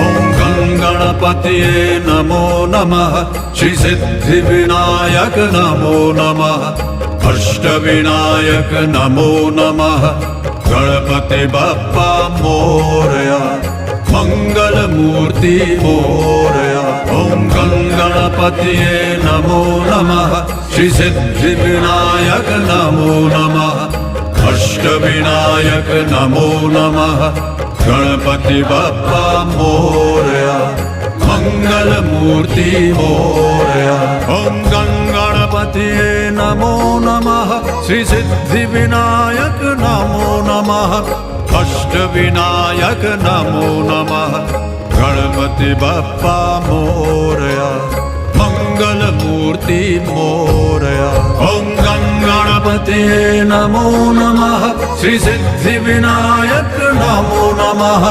ॐ गणपतये नमो नमः श्री सिद्धिविनायक नमो नमः अष्टविनायक नमो नमः गणपति बप्पा मोरया मंगलमूर्ति मोरया ॐ गणपतये नमो नमः श्री सिद्धिविनायक नमो नमः अष्टविनायक नमो नमः गणपति बप्पा मोरया मंगलमूर्ति मोरया ॐ गणपतये नमो नमः श्री सिद्धिविनायक नमो नमः अष्टविनायक नमो नमः गणपति बप्पा मोरया मंगलमूर्ति मोरया ॐ गणपतये नमो नमः श्री सिद्धिविनायक नमो नमः